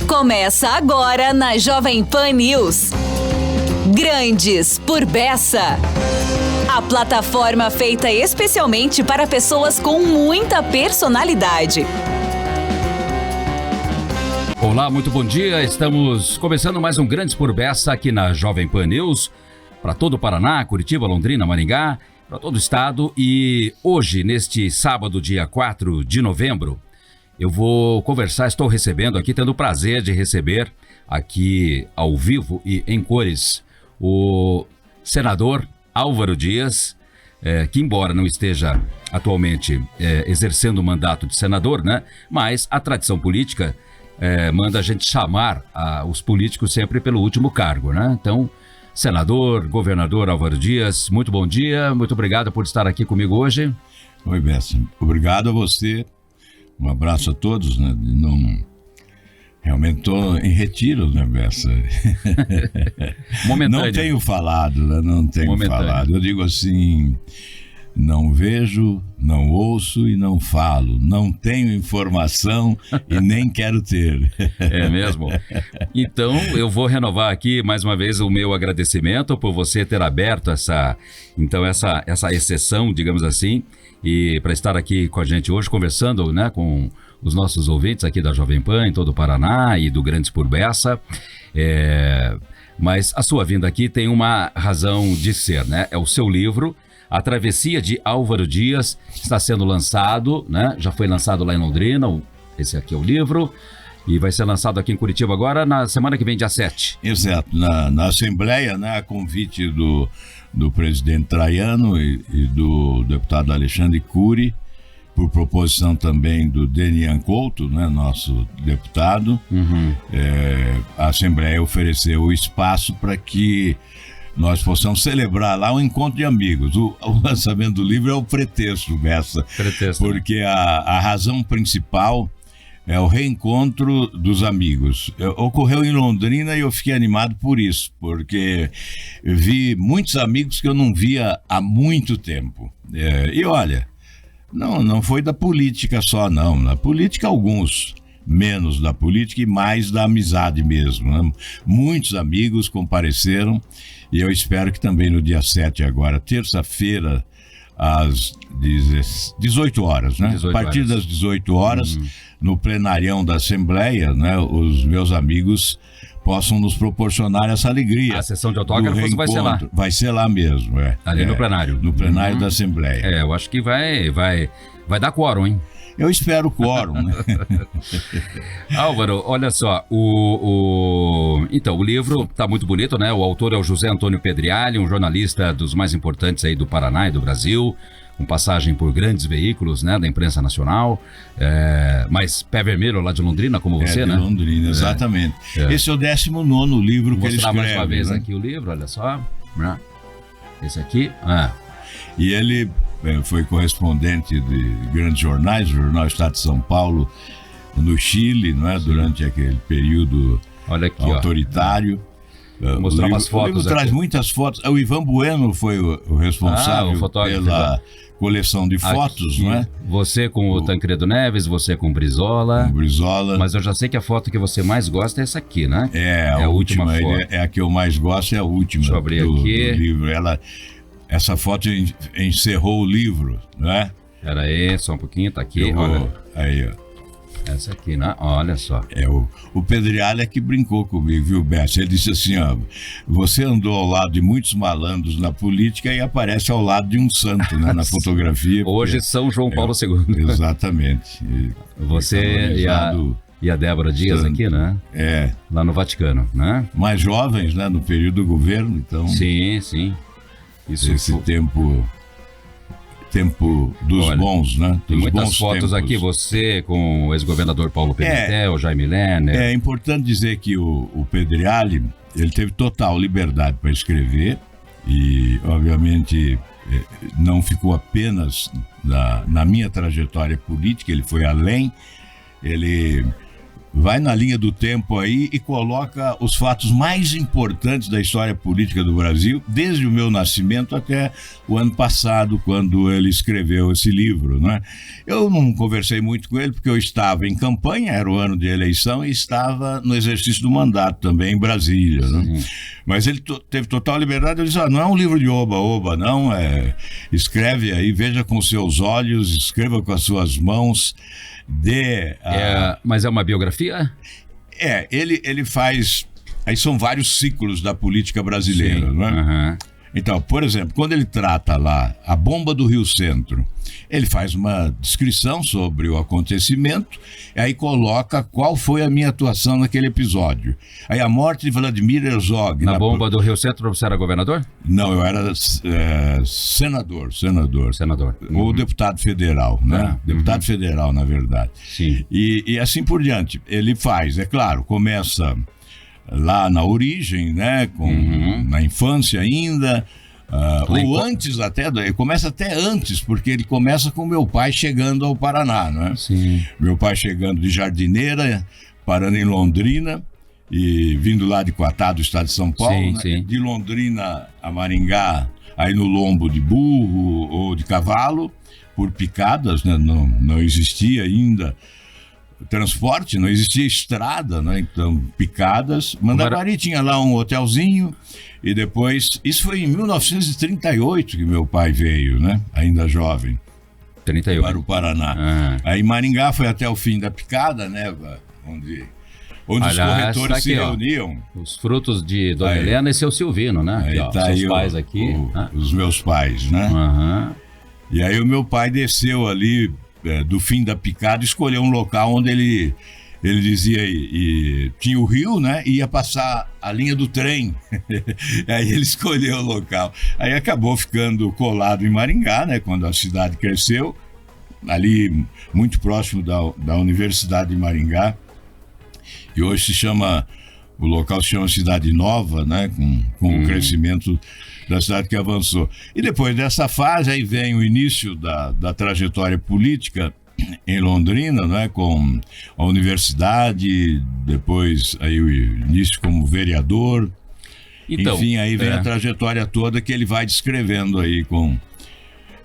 Começa agora na Jovem Pan News. Grandes por Bessa. A plataforma feita especialmente para pessoas com muita personalidade. Olá, muito bom dia. Estamos começando mais um Grandes por Bessa aqui na Jovem Pan News. Para todo o Paraná, Curitiba, Londrina, Maringá, para todo o estado. E hoje, neste sábado, dia 4 de novembro, eu vou conversar, estou recebendo aqui, tendo o prazer de receber aqui ao vivo e em cores o senador Álvaro Dias, que embora não esteja atualmente exercendo o mandato de senador, né? Mas a tradição política manda a gente chamar os políticos sempre pelo último cargo, né? Então, senador, governador Álvaro Dias, muito bom dia, muito obrigado por estar aqui comigo hoje. Oi, Bessa, obrigado a você. Um abraço a todos, né? Realmente estou em retiro, né, Bessa? Momentâneo. Não tenho falado, né? Não tenho Momentâneo. falado. Eu digo assim, não vejo, não ouço e não falo. Não tenho informação e nem quero ter. É mesmo? Então, eu vou renovar aqui mais uma vez o meu agradecimento por você ter aberto essa exceção, digamos assim, e para estar aqui com a gente hoje, conversando, né, com os nossos ouvintes aqui da Jovem Pan, em todo o Paraná e do Grandes por Bessa. Mas a sua vinda aqui tem uma razão de ser, né? É o seu livro, A Travessia de Álvaro Dias, está sendo lançado, né? Já foi lançado lá em Londrina, esse aqui é o livro, e vai ser lançado aqui em Curitiba agora na semana que vem, dia 7. Exato, na Assembleia, né, a convite do presidente Traiano e do deputado Alexandre Cury, por proposição também do Denian Couto, né, nosso deputado. A Assembleia ofereceu o espaço para que nós possamos celebrar lá um encontro de amigos. O lançamento do livro é o pretexto, Bessa, porque a razão principal é o reencontro dos amigos. Ocorreu em Londrina e eu fiquei animado por isso, porque vi muitos amigos que eu não via há muito tempo. E olha, não foi da política só, não. Na política, alguns. Menos da política e mais da amizade mesmo, né? Muitos amigos compareceram e eu espero que também no dia 7 agora, terça-feira, às 18 horas, né? A partir das 18 horas, no plenarião da Assembleia, né, os meus amigos possam nos proporcionar essa alegria. A sessão de autógrafos vai ser lá. Vai ser lá mesmo, Ali no plenário. No plenário da Assembleia. Eu acho que vai dar quórum, hein? Eu espero quórum, né? Álvaro, olha só, então, o livro tá muito bonito, né? O autor é o José Antônio Pedriali, um jornalista dos mais importantes aí do Paraná e do Brasil, com passagem por grandes veículos, né, da imprensa nacional, mas pé vermelho lá de Londrina, como você, né? De Londrina, exatamente. Esse é o 19º livro que ele escreve. Vou mostrar mais uma vez, né? aqui o livro, olha só. Esse aqui, E ele foi correspondente de grandes jornais, o Jornal Estado de São Paulo, no Chile, não é? Durante aquele período autoritário. Vou mostrar umas fotos. O livro traz muitas fotos. O Ivan Bueno foi o responsável pela coleção de fotos, não é? Você com o Tancredo Neves, você com o Brizola. Mas eu já sei que a foto que você mais gosta é essa aqui, né? A última foto. É a que eu mais gosto, é a última. Deixa eu abrir aqui. Do livro. Essa foto encerrou o livro, não é? Pera aí, só um pouquinho, tá aqui. Olha. Aí, ó. Essa aqui, né? Olha só. O Pedriali é que brincou comigo, viu, Bessa? Ele disse assim, ó, você andou ao lado de muitos malandros na política e aparece ao lado de um santo, né, na fotografia. Hoje São João Paulo II. Exatamente. Você e a Débora Dias santo. Aqui, né? Lá no Vaticano, né? Mais jovens, né, no período do governo, então... Sim. Esse tempo dos bons, né? Tem muitas fotos tempos. Aqui, você com o ex-governador Paulo Pimentel, Jaime Lerner. É importante dizer que o Pedriali, ele teve total liberdade para escrever e, obviamente, não ficou apenas na minha trajetória política, ele foi além, ele vai na linha do tempo aí e coloca os fatos mais importantes da história política do Brasil, desde o meu nascimento até o ano passado, quando ele escreveu esse livro, né? Eu não conversei muito com ele, porque eu estava em campanha, era o ano de eleição, e estava no exercício do mandato também em Brasília, né? Mas ele teve total liberdade. Eu disse, não é um livro de oba-oba, não, escreve aí, veja com seus olhos, escreva com as suas mãos, mas é uma biografia? Ele faz... Aí são vários ciclos da política brasileira, sim, né? Uhum. Então, por exemplo, quando ele trata lá a bomba do Rio Centro, ele faz uma descrição sobre o acontecimento, e aí coloca qual foi a minha atuação naquele episódio. Aí a morte de Vladimir Herzog... Na bomba do Rio Centro, você era governador? Não, eu era senador. Uhum. Ou deputado federal, né? Deputado federal, na verdade. Sim. E assim por diante. Ele faz, é claro, começa... lá na origem, né, na infância ainda, ou antes até, começa até antes, porque ele começa com meu pai chegando ao Paraná, né? Sim. Meu pai chegando de Jardineira, parando em Londrina, e vindo lá de Quatá, do estado de São Paulo, sim, né? sim. De Londrina a Maringá, aí no lombo de burro ou de cavalo, por picadas, né? Não existia ainda transporte, não existia estrada, né? Então, picadas. Mandaguari tinha lá um hotelzinho, e depois... Isso foi em 1938 que meu pai veio, né? Ainda jovem. 38. Para o Paraná. Aí Maringá foi até o fim da picada, né? Onde os corretores se reuniam. Os frutos de Dona Helena e seu Silvino, né? Aí tá seus aí pais aqui. Os meus pais, né? E aí o meu pai desceu ali... do fim da picada, escolheu um local onde ele dizia, e tinha o rio, né, e ia passar a linha do trem. Aí ele escolheu o local. Aí acabou ficando colado em Maringá, né, quando a cidade cresceu, ali muito próximo da Universidade de Maringá. E hoje o local se chama Cidade Nova, né, com o crescimento da cidade que avançou. E depois dessa fase, aí vem o início da trajetória política em Londrina, né, com a universidade, depois aí o início como vereador. Então, enfim, aí vem a trajetória toda que ele vai descrevendo aí com...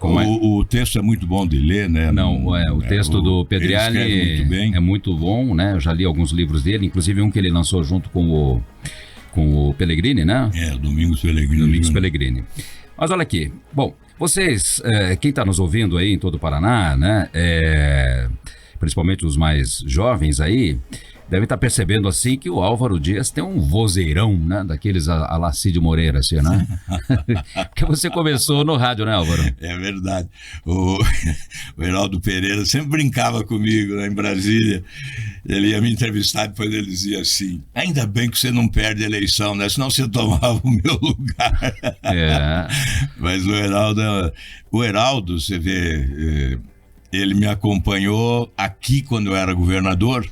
O texto é muito bom de ler, né? O texto do Pedriali muito muito bom, né? Eu já li alguns livros dele, inclusive um que ele lançou junto com o Pellegrini, né? Domingos Pellegrini. Mas olha aqui, bom, vocês, quem está nos ouvindo aí em todo o Paraná, né? Principalmente os mais jovens aí, devem estar percebendo assim que o Álvaro Dias tem um vozeirão, né? Daqueles a la Cid Moreira, assim, né? Porque você começou no rádio, né, Álvaro? É verdade. O Heraldo Pereira sempre brincava comigo, né, em Brasília. Ele ia me entrevistar, depois ele dizia assim: ainda bem que você não perde a eleição, né? Senão você tomava o meu lugar. Mas o Heraldo, você vê, ele me acompanhou aqui quando eu era governador.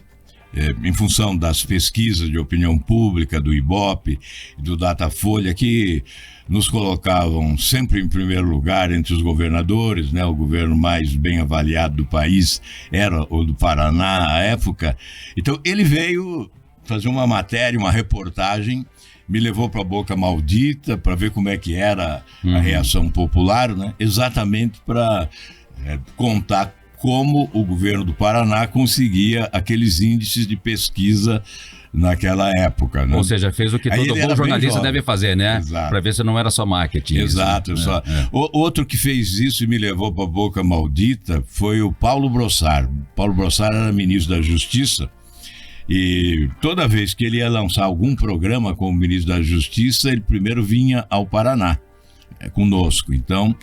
Em função das pesquisas de opinião pública, do Ibope, do Datafolha, que nos colocavam sempre em primeiro lugar entre os governadores, né? O governo mais bem avaliado do país era o do Paraná à época. Então ele veio fazer uma matéria, uma reportagem, me levou para a Boca Maldita para ver como é que era a reação popular, né? Exatamente para contar como o governo do Paraná conseguia aqueles índices de pesquisa naquela época, né? Ou seja, fez o que todo bom jornalista deve fazer, né? Para ver se não era só marketing. Exato. Isso, né? Outro que fez isso e me levou para a Boca Maldita foi o Paulo Brossard. Paulo Brossard era ministro da Justiça, e toda vez que ele ia lançar algum programa como ministro da Justiça, ele primeiro vinha ao Paraná conosco. Então,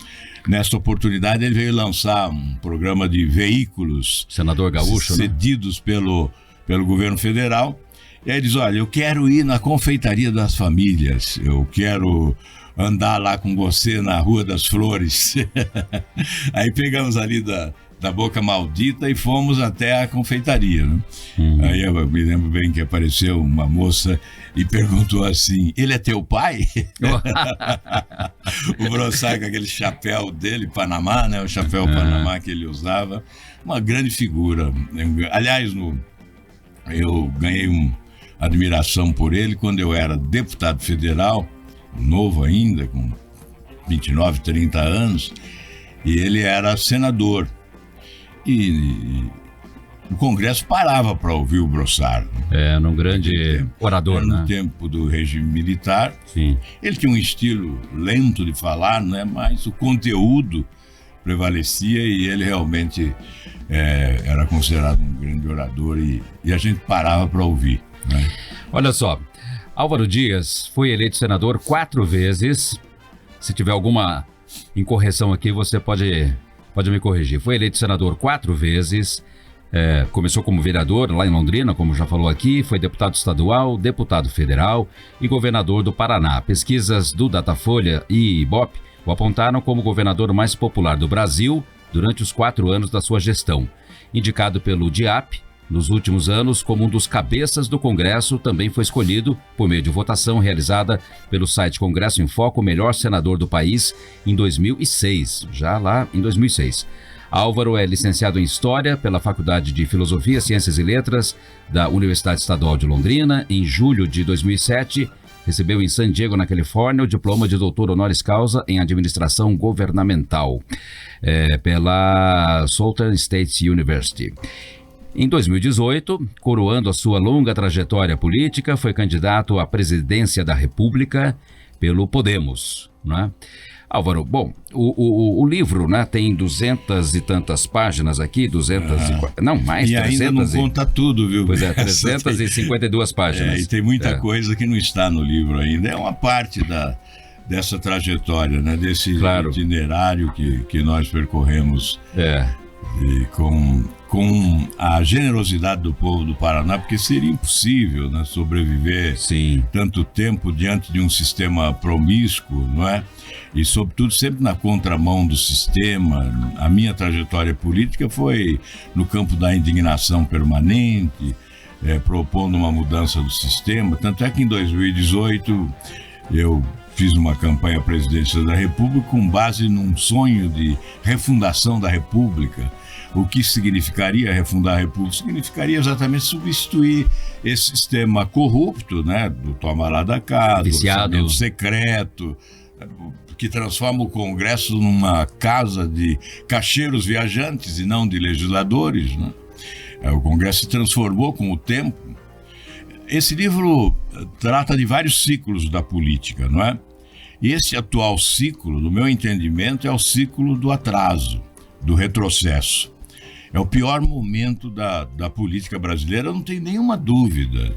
nesta oportunidade, ele veio lançar um programa de veículos, senador gaúcho, cedidos, né, pelo governo federal. E aí ele diz: olha, eu quero ir na confeitaria das famílias, eu quero andar lá com você na Rua das Flores. Aí pegamos ali da Boca Maldita e fomos até a confeitaria, né? Aí eu me lembro bem que apareceu uma moça e perguntou assim: ele é teu pai? O Brossard, com aquele chapéu dele, Panamá, né? O chapéu Panamá que ele usava. Uma grande figura. Aliás, eu ganhei admiração por ele quando eu era deputado federal, novo ainda, com 29, 30 anos, e ele era senador. E o Congresso parava para ouvir o Brossard. Num grande orador, no né? tempo do regime militar. Sim. Ele tinha um estilo lento de falar, né? Mas o conteúdo prevalecia e ele realmente era considerado um grande orador e a gente parava para ouvir, né? Olha só, Álvaro Dias foi eleito senador 4 vezes. Se tiver alguma incorreção aqui, você pode me corrigir. Foi eleito senador 4 vezes. Começou como vereador lá em Londrina, como já falou aqui, foi deputado estadual, deputado federal e governador do Paraná. Pesquisas do Datafolha e Ibope o apontaram como o governador mais popular do Brasil durante os 4 anos da sua gestão. Indicado pelo DIAP, nos últimos anos, como um dos cabeças do Congresso, também foi escolhido, por meio de votação realizada pelo site Congresso em Foco, o melhor senador do país em 2006, já lá em 2006. Álvaro é licenciado em História pela Faculdade de Filosofia, Ciências e Letras da Universidade Estadual de Londrina. Em julho de 2007, recebeu em San Diego, na Califórnia, o diploma de doutor honoris causa em Administração Governamental pela Southern State University. Em 2018, coroando a sua longa trajetória política, foi candidato à presidência da República pelo Podemos, né? Álvaro, bom, o livro, né, tem 200 e tantas páginas aqui, 240, não, mais, e 300 ainda não conta tudo, viu? Pois 352 páginas. E tem muita coisa que não está no livro ainda. É uma parte dessa trajetória, né, desse itinerário que nós percorremos e com a generosidade do povo do Paraná, porque seria impossível, né, sobreviver tanto tempo diante de um sistema promíscuo, não é? E, sobretudo, sempre na contramão do sistema. A minha trajetória política foi no campo da indignação permanente, propondo uma mudança do sistema. Tanto é que em 2018 eu fiz uma campanha à presidência da República com base num sonho de refundação da República. O que significaria refundar a República? Significaria exatamente substituir esse sistema corrupto, né, do toma lá da cá, do orçamento secreto, que transforma o Congresso numa casa de cacheiros viajantes e não de legisladores, né? O Congresso se transformou com o tempo. Esse livro trata de vários ciclos da política, não é? E esse atual ciclo, no meu entendimento, é o ciclo do atraso, do retrocesso. É o pior momento da política brasileira, eu não tenho nenhuma dúvida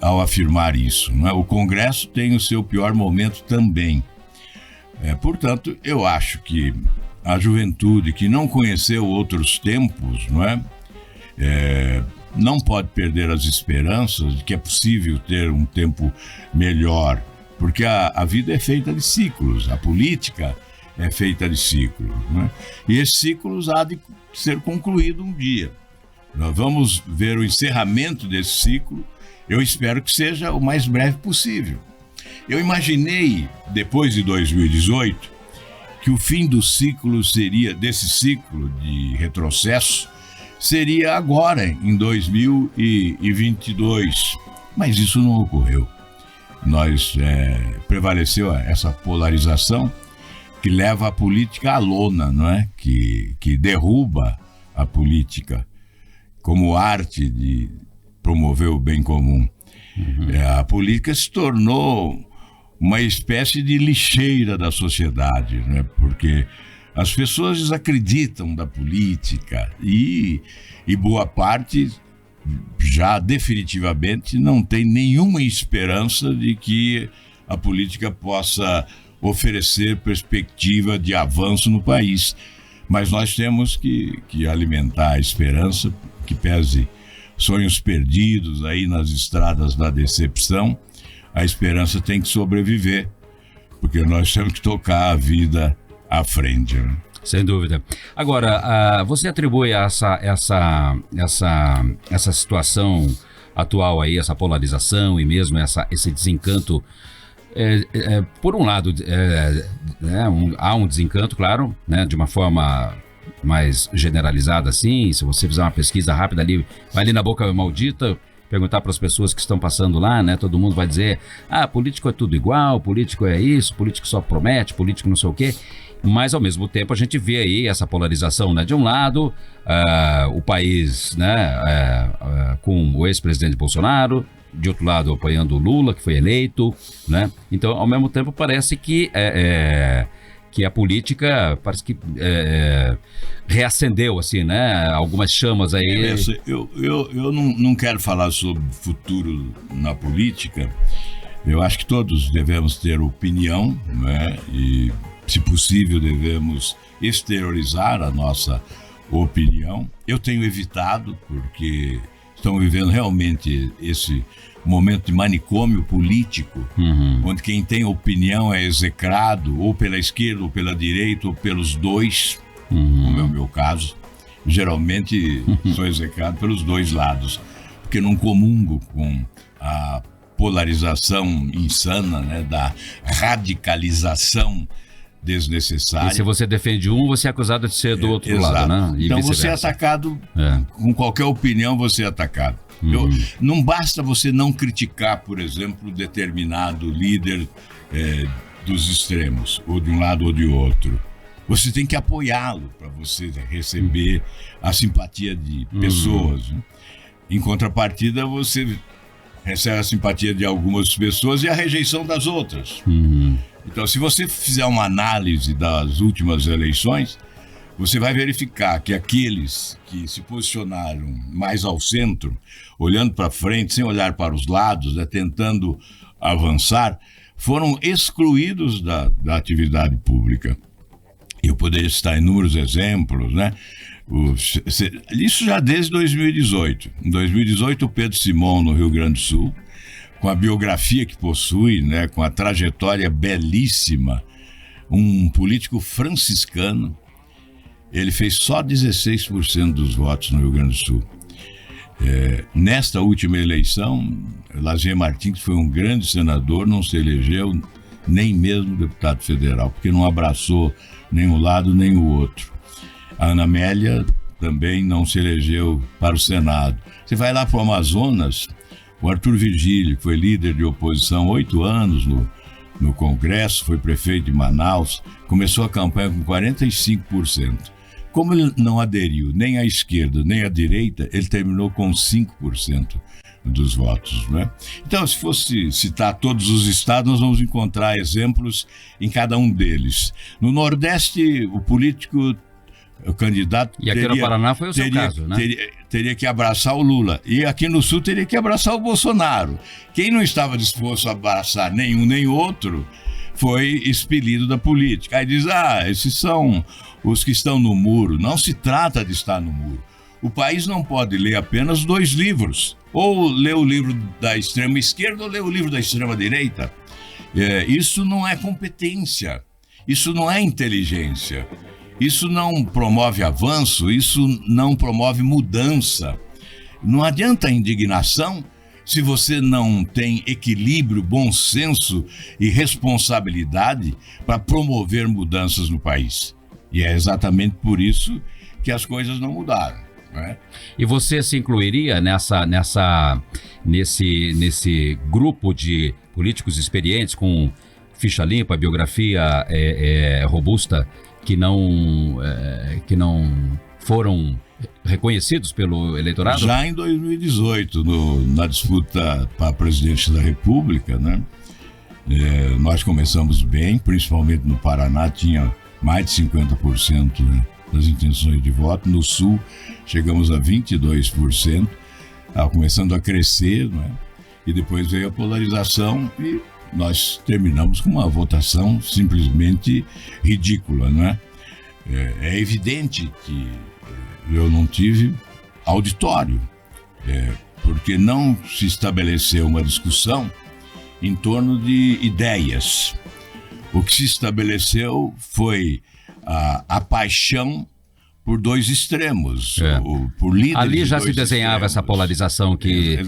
ao afirmar isso, não é? O Congresso tem o seu pior momento também. Portanto, eu acho que a juventude que não conheceu outros tempos, não é? Não pode perder as esperanças de que é possível ter um tempo melhor, porque a vida é feita de ciclos, a política é feita de ciclos, não é? E esses ciclos há de ser concluído um dia. Nós vamos ver o encerramento desse ciclo, eu espero que seja o mais breve possível. Eu imaginei, depois de 2018, que o fim do ciclo desse ciclo de retrocesso, seria agora, em 2022. Mas isso não ocorreu. Prevaleceu essa polarização que leva a política à lona, não é? Que derruba a política como arte de promover o bem comum. A política se tornou uma espécie de lixeira da sociedade, né? Porque as pessoas desacreditam da política e boa parte já definitivamente não tem nenhuma esperança de que a política possa oferecer perspectiva de avanço no país. Mas nós temos que alimentar a esperança, que pese sonhos perdidos aí nas estradas da decepção, a esperança tem que sobreviver, porque nós temos que tocar a vida à frente, né? Sem dúvida. Agora, você atribui essa situação atual aí, essa polarização e mesmo esse desencanto, por um lado, há um desencanto, claro, né, de uma forma mais generalizada assim. Se você fizer uma pesquisa rápida ali, vai ali na Boca Maldita, perguntar para as pessoas que estão passando lá, né? Todo mundo vai dizer, político é tudo igual, político é isso, político só promete, político não sei o quê. Mas, ao mesmo tempo, a gente vê aí essa polarização, né? De um lado, o país, né, com o ex-presidente Bolsonaro, de outro lado, apoiando o Lula, que foi eleito, né? Então, ao mesmo tempo, parece que a política parece que reacendeu, assim, né? Algumas chamas aí. Eu não quero falar sobre futuro na política. Eu acho que todos devemos ter opinião, né? E, se possível, devemos exteriorizar a nossa opinião. Eu tenho evitado, porque estamos vivendo realmente esse momento de manicômio político, onde quem tem opinião é execrado ou pela esquerda ou pela direita ou pelos dois, como é o meu caso. Geralmente sou execrado pelos dois lados, porque não comungo com a polarização insana, né, da radicalização desnecessária. E se você defende um, você é acusado de ser do outro lado, né? E então você é atacado, com qualquer opinião você é atacado. Não basta você não criticar, por exemplo, determinado líder dos extremos, ou de um lado ou de outro. Você tem que apoiá-lo para você receber a simpatia de pessoas. Né? Em contrapartida, você recebe a simpatia de algumas pessoas e a rejeição das outras. Então, se você fizer uma análise das últimas eleições, você vai verificar que aqueles que se posicionaram mais ao centro, olhando para frente, sem olhar para os lados, né, tentando avançar, foram excluídos da atividade pública. Eu poderia citar inúmeros exemplos, né? Isso já desde 2018. Em 2018, o Pedro Simão, no Rio Grande do Sul, com a biografia que possui, né, com a trajetória belíssima, um político franciscano, ele fez só 16% dos votos no Rio Grande do Sul. Nesta última eleição, Lazier Martins, que foi um grande senador, não se elegeu nem mesmo deputado federal, porque não abraçou nem um lado nem o outro. A Ana Amélia também não se elegeu para o Senado. Você vai lá para o Amazonas, o Arthur Virgílio, que foi líder de oposição 8 anos no Congresso, foi prefeito de Manaus, começou a campanha com 45%. Como ele não aderiu nem à esquerda nem à direita, ele terminou com 5% dos votos, né? Então, se fosse citar todos os estados, nós vamos encontrar exemplos em cada um deles. No Nordeste, o candidato e aqui no Paraná foi o seu caso, né? Teria que abraçar o Lula. E aqui no Sul teria que abraçar o Bolsonaro. Quem não estava disposto a abraçar nenhum nem outro foi expelido da política. Aí diz, esses são os que estão no muro. Não se trata de estar no muro. O país não pode ler apenas 2 livros. Ou ler o livro da extrema esquerda ou ler o livro da extrema direita. Isso não é competência. Isso não é inteligência. Isso não promove avanço, isso não promove mudança. Não adianta a indignação se você não tem equilíbrio, bom senso e responsabilidade para promover mudanças no país. E é exatamente por isso que as coisas não mudaram. Né? E você se incluiria nesse grupo de políticos experientes com ficha limpa, biografia robusta, que não foram reconhecidos pelo eleitorado? Já em 2018, na disputa para presidente da República, né, nós começamos bem, principalmente no Paraná, tinha mais de 50%, né, das intenções de voto. No Sul, chegamos a 22%, começando a crescer, né, e depois veio a polarização e nós terminamos com uma votação simplesmente ridícula, né? É evidente que eu não tive auditório, porque não se estabeleceu uma discussão em torno de ideias. O que se estabeleceu foi a paixão por 2 extremos, por líderes. Ali já se desenhava essa polarização que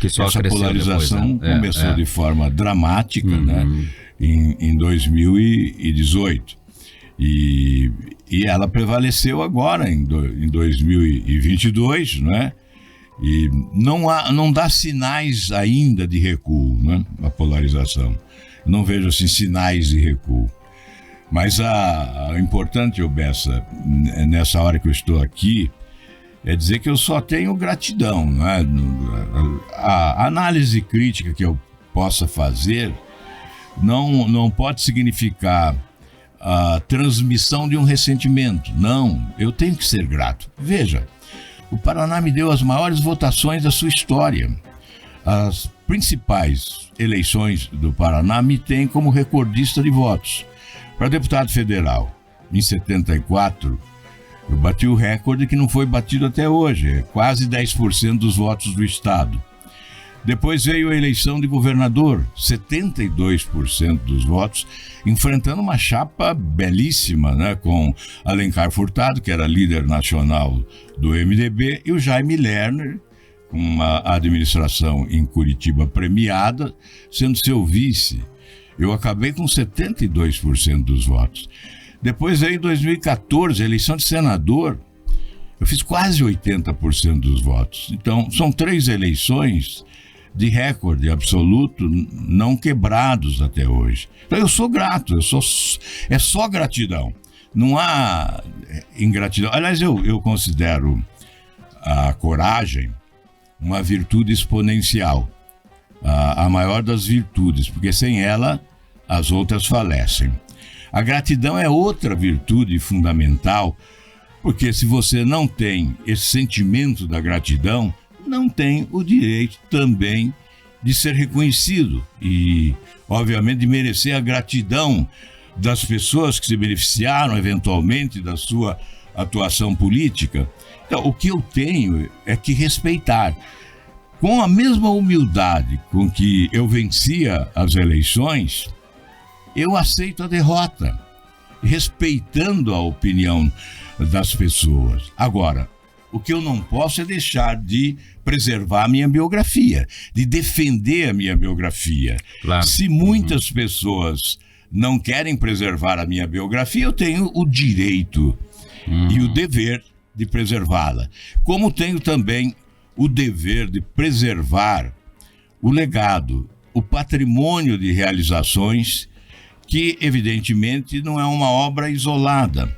só essa cresceu polarização depois, né? começou de forma dramática, né, em 2018. E ela prevaleceu agora, em 2022, né? E não dá sinais ainda de recuo, né? A polarização. Eu não vejo assim sinais de recuo. Mas o importante, Bessa, nessa hora que eu estou aqui, é dizer que eu só tenho gratidão, né? A análise crítica que eu possa fazer não pode significar a transmissão de um ressentimento. Não, eu tenho que ser grato. Veja, o Paraná me deu as maiores votações da sua história. As principais eleições do Paraná me têm como recordista de votos. Para deputado federal, em 74, eu bati o recorde que não foi batido até hoje, quase 10% dos votos do estado. Depois veio a eleição de governador, 72% dos votos, enfrentando uma chapa belíssima, né, com Alencar Furtado, que era líder nacional do MDB, e o Jaime Lerner, com uma administração em Curitiba premiada, sendo seu vice. Eu acabei com 72% dos votos. Depois veio em 2014, a eleição de senador, eu fiz quase 80% dos votos. Então, são 3 eleições de recorde absoluto, não quebrados até hoje. Então eu sou grato, é só gratidão. Não há ingratidão. Aliás, eu considero a coragem uma virtude exponencial, a maior das virtudes, porque sem ela as outras falecem. A gratidão é outra virtude fundamental, porque se você não tem esse sentimento da gratidão, não tem o direito também de ser reconhecido e, obviamente, de merecer a gratidão das pessoas que se beneficiaram eventualmente da sua atuação política. Então, o que eu tenho é que respeitar. Com a mesma humildade com que eu vencia as eleições, eu aceito a derrota, respeitando a opinião das pessoas. Agora, o que eu não posso é deixar de preservar a minha biografia, de defender a minha biografia. Claro. Se muitas pessoas não querem preservar a minha biografia, eu tenho o direito e o dever de preservá-la. Como tenho também o dever de preservar o legado, o patrimônio de realizações, que evidentemente não é uma obra isolada.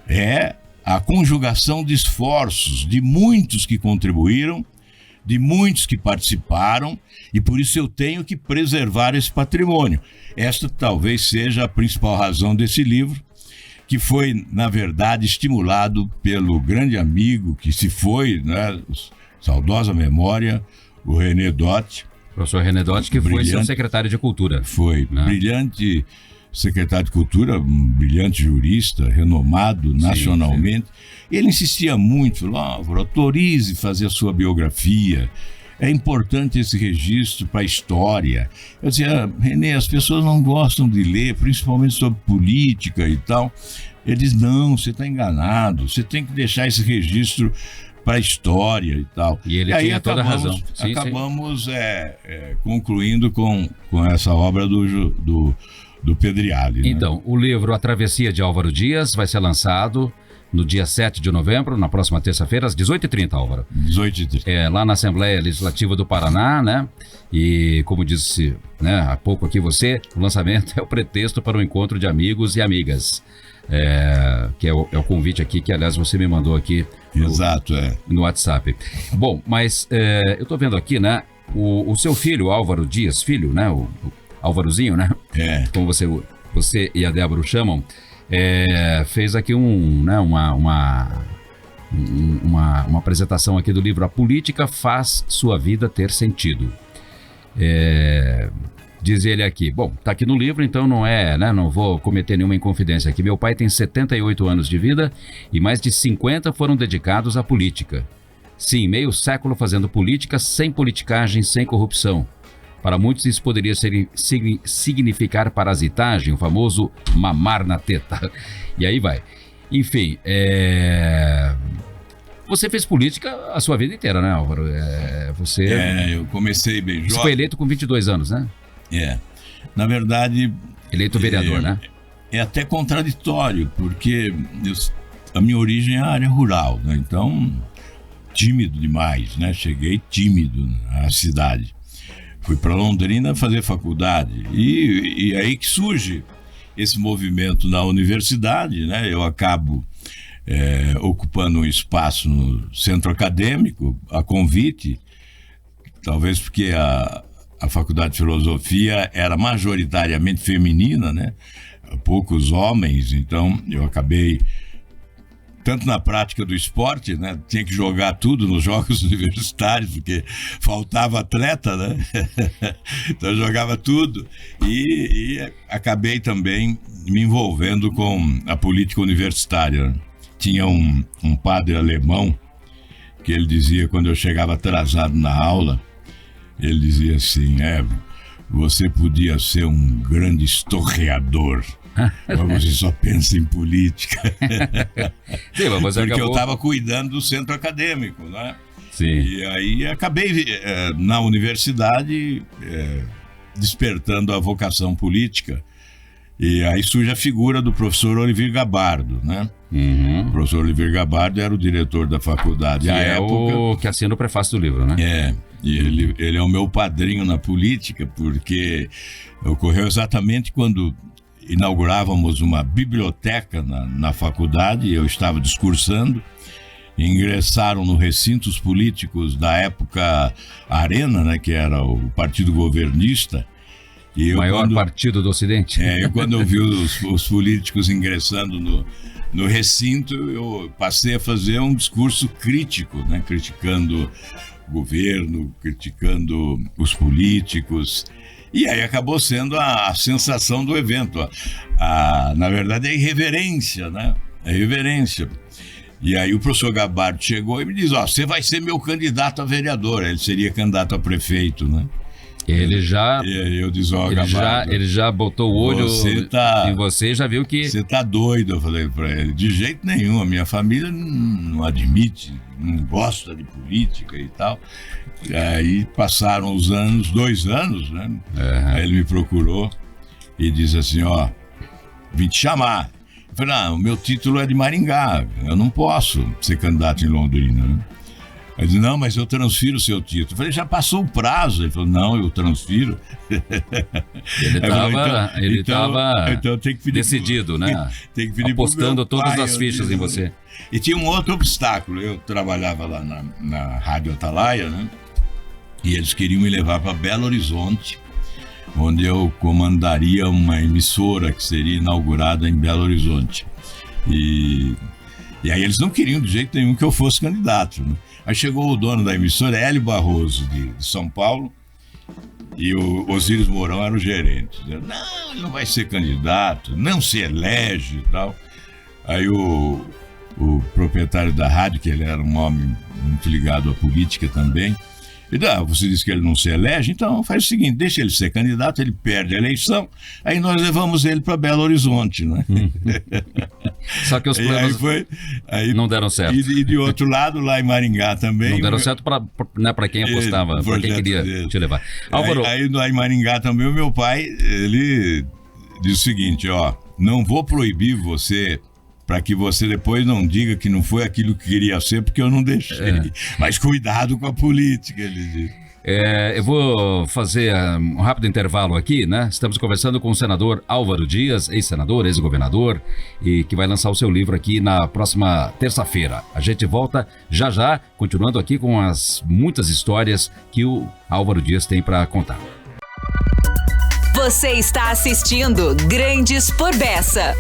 É a conjugação de esforços de muitos que contribuíram, de muitos que participaram, e por isso eu tenho que preservar esse patrimônio. Esta talvez seja a principal razão desse livro, que foi, na verdade, estimulado pelo grande amigo que se foi, né, saudosa memória, o René Dott. Professor René Dott, que foi seu secretário de Cultura. Foi, né? Brilhante secretário de Cultura, um brilhante jurista, renomado nacionalmente. Sim. Ele insistia muito, falou: Álvaro, autorize fazer a sua biografia. É importante esse registro para a história. Eu dizia: René, as pessoas não gostam de ler, principalmente sobre política e tal. Ele diz: não, você está enganado, você tem que deixar esse registro para a história e tal. E ele tinha toda a razão. Acabamos concluindo com essa obra do Pedriali. Então, né? O livro A Travessia de Álvaro Dias vai ser lançado no dia 7 de novembro, na próxima terça-feira, às 18h30, Álvaro. 18h30. Lá na Assembleia Legislativa do Paraná, né? E como disse, né, há pouco aqui você, o lançamento é o pretexto para um encontro de amigos e amigas. Que é o convite aqui, que aliás você me mandou aqui no WhatsApp. Bom, mas eu tô vendo aqui, né? O seu filho, Álvaro Dias, filho, né? O Álvarozinho, né? Como você e a Débora o chamam, fez aqui uma apresentação aqui do livro A Política Faz Sua Vida Ter Sentido. Diz ele aqui, bom, tá aqui no livro, então não vou cometer nenhuma inconfidência aqui. Meu pai tem 78 anos de vida e mais de 50 foram dedicados à política. Sim, meio século fazendo política, sem politicagem, sem corrupção. Para muitos isso poderia significar parasitagem, o famoso mamar na teta. E aí vai. Enfim, você fez política a sua vida inteira, né, Álvaro? Eu comecei bem jovem. Você foi eleito com 22 anos, né? Na verdade... Eleito vereador, né? É até contraditório, porque a minha origem é a área rural, né? Então tímido demais, né? Cheguei tímido à cidade. Fui para Londrina fazer faculdade e aí que surge esse movimento na universidade, né? Eu acabo ocupando um espaço no centro acadêmico, a convite, talvez porque a faculdade de filosofia era majoritariamente feminina, né? Poucos homens, então eu acabei, tanto na prática do esporte, né? Tinha que jogar tudo nos jogos universitários, porque faltava atleta, né? Então eu jogava tudo e acabei também me envolvendo com a política universitária. Tinha um padre alemão que ele dizia, quando eu chegava atrasado na aula, ele dizia assim, você podia ser um grande historiador, mas você só pensa em política. Sim, mas porque acabou... eu estava cuidando do centro acadêmico, né? Sim. E aí acabei na universidade despertando a vocação política. E aí surge a figura do professor Olivier Gabardo, né? Uhum. O professor Olivier Gabardo era o diretor da faculdade à época. O que assina o prefácio do livro, né? E ele é o meu padrinho na política, porque ocorreu exatamente quando inaugurávamos uma biblioteca na faculdade, eu estava discursando, ingressaram no recintos políticos da época Arena, né, que era o partido governista. E o maior partido do Ocidente. Eu quando eu vi os políticos ingressando no recinto, eu passei a fazer um discurso crítico, né, criticando o governo, criticando os políticos. E aí acabou sendo a sensação do evento. Na verdade, a irreverência, né? A irreverência. E aí o professor Gabardo chegou e me diz, você vai ser meu candidato a vereador. Ele seria candidato a prefeito, né? Ele já... Eu disse, Gabardo, ele já botou o olho em você e já viu que... Você tá doido, eu falei pra ele. De jeito nenhum, a minha família não admite, não gosta de política e tal. E aí passaram os anos, 2 anos, né? Aí ele me procurou e disse assim, vim te chamar. Eu falei, o meu título é de Maringá, eu não posso ser candidato em Londrina, né? Ele disse, não, mas eu transfiro o seu título. Eu falei, já passou o prazo. Ele falou, não, eu transfiro. Ele estava então tem que pedir decidido, né? Tem que pedir apostando todas pai, as fichas em você. E tinha um outro obstáculo. Eu trabalhava lá na Rádio Atalaia, né? E eles queriam me levar para Belo Horizonte, onde eu comandaria uma emissora que seria inaugurada em Belo Horizonte. E aí eles não queriam de jeito nenhum que eu fosse candidato, né? Aí chegou o dono da emissora, Hélio Barroso, de São Paulo, e o Osíris Mourão era o gerente. Dizendo, não, ele não vai ser candidato, não se elege e tal. Aí o proprietário da rádio, que ele era um homem muito ligado à política também, ele disse, você disse que ele não se elege, então faz o seguinte, deixa ele ser candidato, ele perde a eleição, aí nós levamos ele para Belo Horizonte, né? Só que os planos não deram certo. E de outro lado, lá em Maringá também... Não deram certo para quem apostava, para quem queria te levar. Álvaro... Aí lá em Maringá também, o meu pai, ele diz o seguinte, não vou proibir você... para que você depois não diga que não foi aquilo que queria ser, porque eu não deixei. Mas cuidado com a política, ele diz. Eu vou fazer um rápido intervalo aqui, né? Estamos conversando com o senador Álvaro Dias, ex-senador, ex-governador, e que vai lançar o seu livro aqui na próxima terça-feira. A gente volta já, continuando aqui com as muitas histórias que o Álvaro Dias tem para contar. Você está assistindo Grandes por Bessa.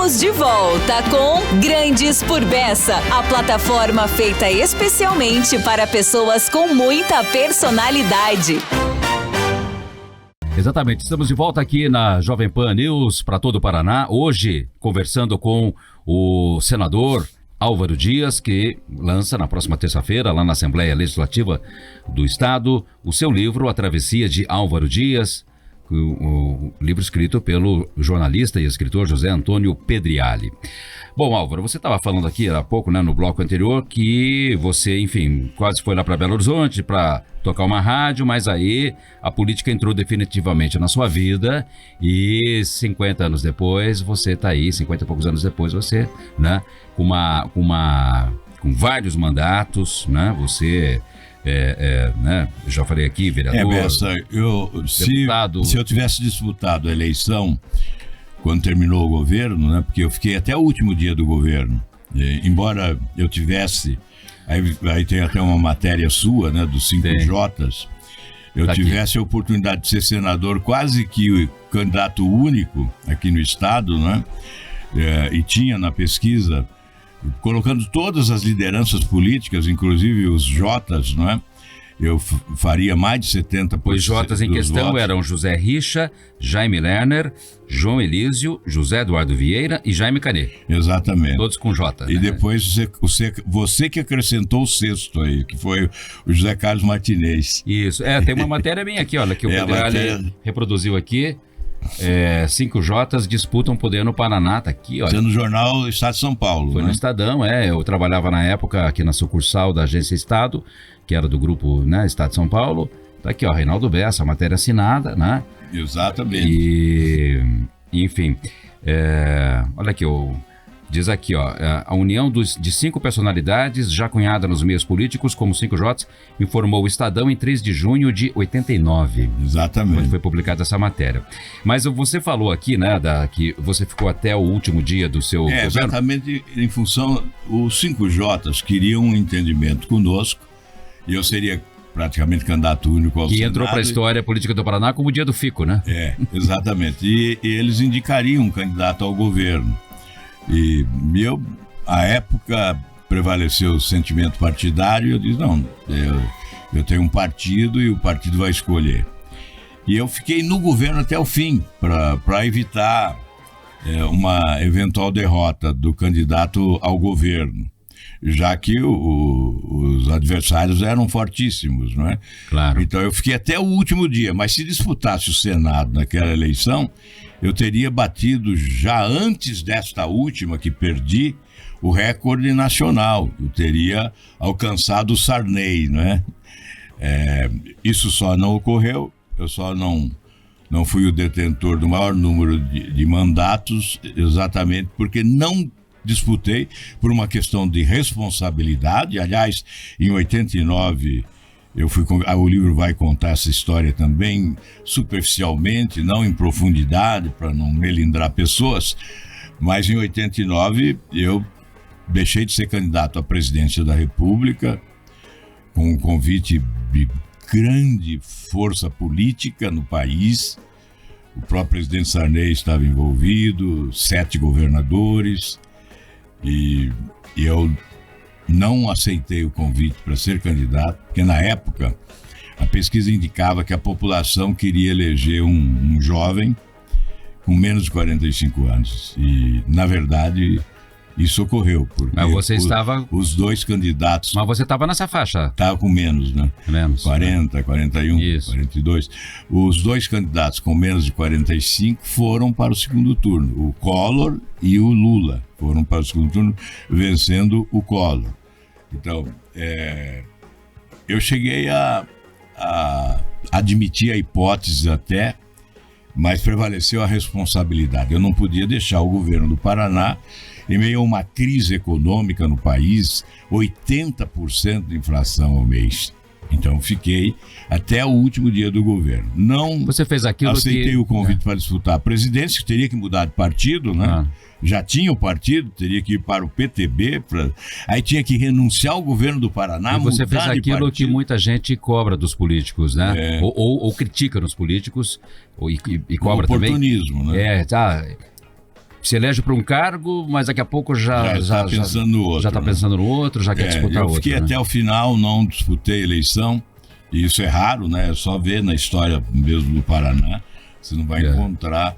Estamos de volta com Grandes por Bessa, a plataforma feita especialmente para pessoas com muita personalidade. Exatamente, estamos de volta aqui na Jovem Pan News para todo o Paraná, hoje conversando com o senador Álvaro Dias, que lança na próxima terça-feira, lá na Assembleia Legislativa do Estado, o seu livro A Travessia de Álvaro Dias, o livro escrito pelo jornalista e escritor José Antônio Pedriali. Bom, Álvaro, você estava falando aqui há pouco, né, no bloco anterior, que você, enfim, quase foi lá para Belo Horizonte para tocar uma rádio, mas aí a política entrou definitivamente na sua vida e 50 anos depois você está aí, 50 e poucos anos depois você, né, com vários mandatos, né, você... né? Eu já falei aqui, vereador, Bessa, deputado. Se eu tivesse disputado a eleição quando terminou o governo, né? Porque eu fiquei até o último dia do governo, embora eu tivesse, aí tem até uma matéria sua, né? Dos 5Js, eu tivesse a oportunidade de ser senador, quase que candidato único aqui no estado, né? E tinha na pesquisa, colocando todas as lideranças políticas, inclusive os Jotas, não é? Eu faria mais de 70%. Os Jotas em questão votos. Eram José Richa, Jaime Lerner, João Elísio, José Eduardo Vieira e Jaime Canê. Exatamente. Todos com J. E depois você que acrescentou o sexto aí, que foi o José Carlos Martinez. Isso. Tem uma matéria bem aqui, olha, que o Pedriali reproduziu aqui. 5Js disputam poder no Paraná, tá aqui, olha. No jornal Estado de São Paulo. Foi, né? No Estadão, eu trabalhava na época aqui na sucursal da Agência Estado, que era do grupo, né, Estado de São Paulo. Tá aqui, ó, Reinaldo Bessa, a matéria assinada, né? Exatamente. E, enfim, olha aqui, diz aqui, ó, a união de 5 personalidades já cunhada nos meios políticos como 5Js, informou o Estadão em 3 de junho de 89. Exatamente. Quando foi publicada essa matéria. Mas você falou aqui, né, que você ficou até o último dia do seu governo. Exatamente, em função, os 5Js queriam um entendimento conosco, e eu seria praticamente candidato único ao Senado. Que entrou para a história política do Paraná como o dia do Fico, né? Exatamente. E eles indicariam um candidato ao governo. E à época, prevaleceu o sentimento partidário, e eu disse, não, eu tenho um partido e o partido vai escolher. E eu fiquei no governo até o fim, para evitar uma eventual derrota do candidato ao governo, já que os adversários eram fortíssimos, não é? Claro. Então eu fiquei até o último dia, mas se disputasse o Senado naquela eleição, eu teria batido já antes desta última que perdi o recorde nacional. Eu teria alcançado o Sarney, não é? Isso só não ocorreu, eu só não fui o detentor do maior número de mandatos, exatamente porque não disputei por uma questão de responsabilidade. Aliás, em 89... o livro vai contar essa história também superficialmente, não em profundidade, para não melindrar pessoas, mas em 89 eu deixei de ser candidato à presidência da República, com um convite de grande força política no país. O próprio presidente Sarney estava envolvido, 7 governadores, e eu não aceitei o convite para ser candidato, porque na época a pesquisa indicava que a população queria eleger um jovem com menos de 45 anos. E, na verdade, isso ocorreu, porque mas você os 2 candidatos... Mas você estava nessa faixa. Estava com menos, né? Menos. 40, 41, isso. 42. Os 2 candidatos com menos de 45 foram para o segundo turno. O Collor e o Lula foram para o segundo turno, vencendo o Collor. Então, eu cheguei a admitir a hipótese até, mas prevaleceu a responsabilidade. Eu não podia deixar o governo do Paraná, em meio a uma crise econômica no país, 80% de inflação ao mês. Então fiquei até o último dia do governo. Não Você fez aquilo aceitei o convite para disputar a presidência, que teria que mudar de partido, né? Já tinha o partido, teria que ir para o PTB, aí tinha que renunciar ao governo do Paraná. E você fez aquilo que muita gente cobra dos políticos, né? Ou critica nos políticos, e cobra também. Oportunismo, né? se elege para um cargo, mas daqui a pouco já está pensando no outro. Já está pensando no outro, já quer disputar outro. Eu fiquei até o final, não disputei eleição, e isso é raro, né? É só ver na história mesmo do Paraná, você não vai encontrar.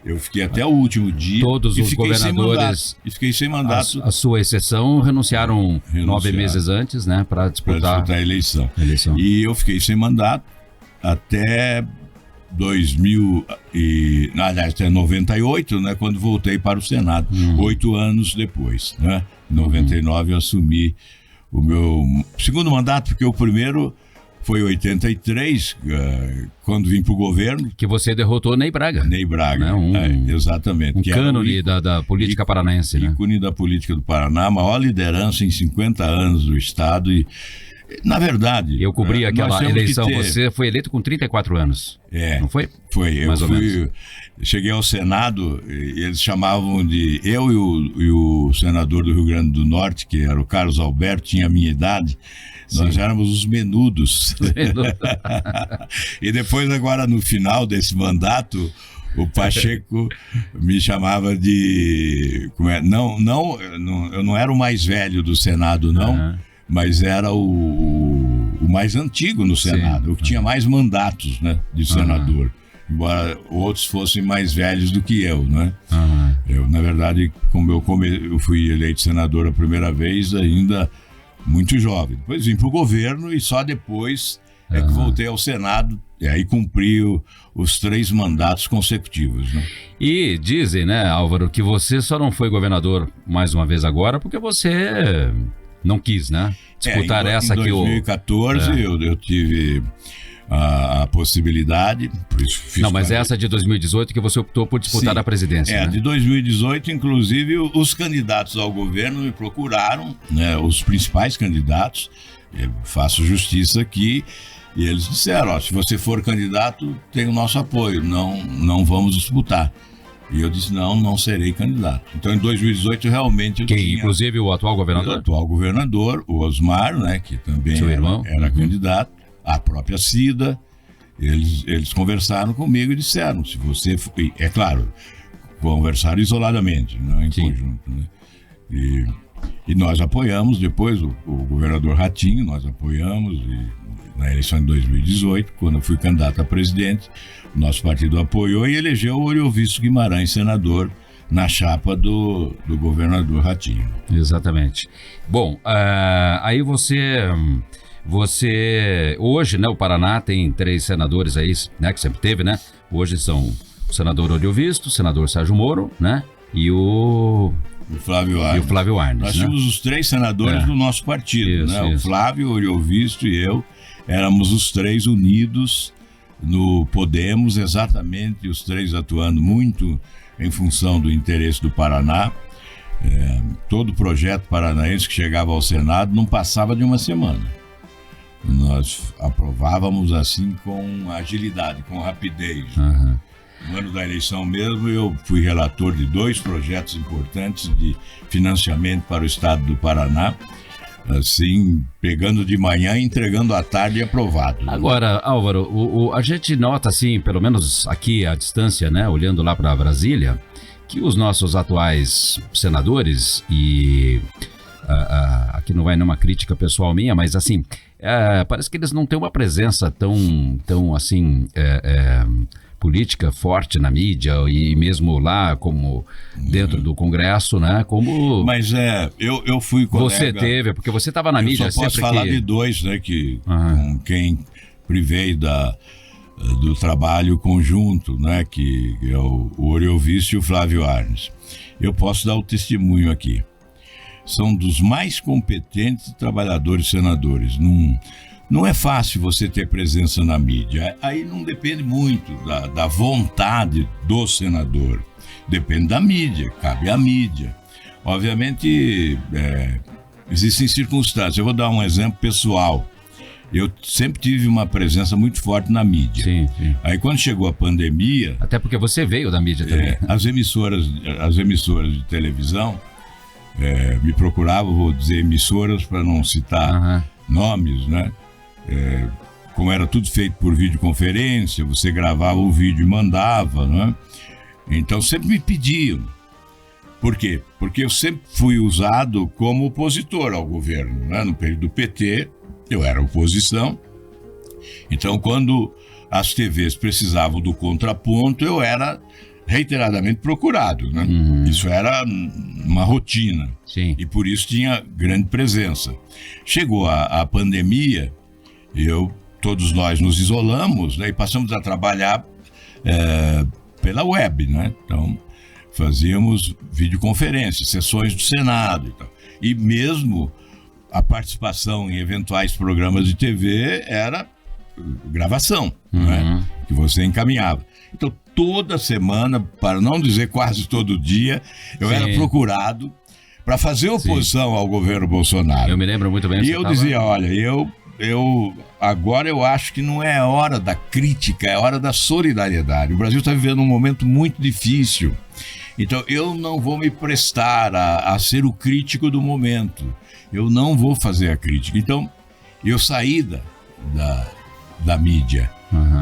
Eu fiquei até o último dia. Todos os governadores. E fiquei sem mandato. A sua exceção renunciaram 9 meses antes, né? Para disputar a eleição. E eu fiquei sem mandato até 98, né, quando voltei para o Senado, 8 anos depois, né? Em 99 eu assumi o meu segundo mandato, porque o primeiro foi em 83, quando vim para o governo. Que você derrotou Ney Braga. Ney Braga, né? Exatamente. Um cânone da política paranaense, né? Ícone da política do Paraná, a maior liderança em 50 anos do Estado e, na verdade... Eu cobri aquela eleição, você foi eleito com 34 anos, não foi? Foi, eu cheguei ao Senado e eles chamavam de... Eu e o senador do Rio Grande do Norte, que era o Carlos Alberto, tinha a minha idade, nós éramos os menudos. E depois, agora, no final desse mandato, o Pacheco me chamava de... eu não era o mais velho do Senado, não. Mas era o mais antigo no Senado, o que tinha mais mandatos, né, de senador, embora outros fossem mais velhos do que eu, né? Eu, na verdade, como eu fui eleito senador a primeira vez, ainda muito jovem. Depois vim para o governo e só depois é que voltei ao Senado, e aí cumpri os 3 mandatos consecutivos, né? E dizem, né, Álvaro, que você só não foi governador mais uma vez agora porque você... não quis, né? Disputar essa aqui. Em 2014 eu tive a possibilidade, por isso fiz. Não, mas essa de 2018 que você optou por disputar a presidência. Né? De 2018, inclusive, os candidatos ao governo me procuraram, né? Os principais candidatos, eu faço justiça aqui, e eles disseram: se você for candidato, tem o nosso apoio, não vamos disputar. E eu disse, não serei candidato. Então, em 2018, realmente eu tinha... Inclusive o atual governador? O atual governador, o Osmar, né, que também era candidato, a própria Cida, eles conversaram comigo e disseram, se você... É claro, conversaram isoladamente, não em conjunto, né? E nós apoiamos, depois o governador Ratinho, nós apoiamos, na eleição de 2018, quando eu fui candidato a presidente, o nosso partido apoiou e elegeu o Oriovisto Guimarães senador na chapa do governador Ratinho. Exatamente. Bom, aí você hoje, né, o Paraná tem 3 senadores aí, né, que sempre teve, né? Hoje são o senador Oriovisto, o senador Sérgio Moro, né? E o Flávio Arnes. Nós tínhamos os 3 senadores do nosso partido, né? O Flávio, o Oriovisto e eu éramos os 3 unidos no Podemos, exatamente, os 3 atuando muito em função do interesse do Paraná. Todo projeto paranaense que chegava ao Senado não passava de uma semana. Nós aprovávamos assim com agilidade, com rapidez. No ano da eleição mesmo, eu fui relator de 2 projetos importantes de financiamento para o estado do Paraná, assim, pegando de manhã e entregando à tarde e aprovado. Agora, Álvaro, a gente nota, assim, pelo menos aqui à distância, né, olhando lá para Brasília, que os nossos atuais senadores, e aqui não vai nenhuma crítica pessoal minha, mas assim, parece que eles não têm uma presença tão assim... política forte na mídia e mesmo lá como dentro do Congresso, né? Como... Mas eu fui colega... Você teve, porque você estava na mídia sempre. Eu só posso falar de 2, né? Com quem privei do trabalho conjunto, né? Que é o Oriovisto e o Flávio Arnes. Eu posso dar o testemunho aqui. São dos mais competentes trabalhadores senadores. Não é fácil você ter presença na mídia. Aí não depende muito da vontade do senador. Depende da mídia, cabe à mídia. Obviamente, existem circunstâncias. Eu vou dar um exemplo pessoal. Eu sempre tive uma presença muito forte na mídia. Sim. Aí quando chegou a pandemia... Até porque você veio da mídia também. As emissoras de televisão me procuravam, vou dizer emissoras para não citar nomes, né? Como era tudo feito por videoconferência, você gravava o vídeo e mandava, né? Então sempre me pediam. Por quê? Porque eu sempre fui usado como opositor ao governo, né? No período do PT, eu era oposição. Então, quando as TVs precisavam do contraponto, eu era reiteradamente procurado, né? Isso era uma rotina. Sim. E por isso tinha grande presença. Chegou a pandemia, todos nós nos isolamos, né? E passamos a trabalhar pela web, né? Então, fazíamos videoconferências, sessões do Senado e tal. E mesmo a participação em eventuais programas de TV era gravação, né? Que você encaminhava. Então, toda semana, para não dizer quase todo dia, eu era procurado para fazer oposição ao governo Bolsonaro. Eu me lembro muito bem. E eu dizia, olha, agora eu acho que não é a hora da crítica, é a hora da solidariedade. O Brasil está vivendo um momento muito difícil. Então, eu não vou me prestar a ser o crítico do momento. Eu não vou fazer a crítica. Então, eu saí da mídia.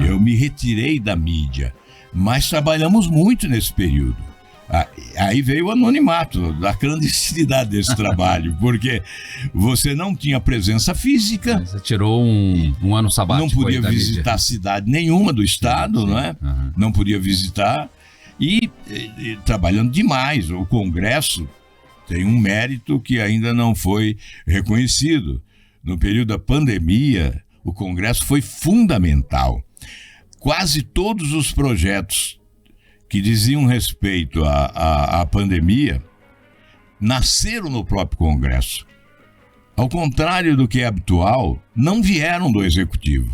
Eu me retirei da mídia. Mas trabalhamos muito nesse período. Aí veio o anonimato, a clandestinidade desse trabalho, porque você não tinha presença física. Você tirou um ano sabático. Não podia visitar cidade nenhuma do estado, não é? Não podia visitar. E trabalhando demais. O Congresso tem um mérito que ainda não foi reconhecido. No período da pandemia, o Congresso foi fundamental. Quase todos os projetos que diziam respeito à pandemia nasceram no próprio Congresso. Ao contrário do que é habitual, não vieram do Executivo.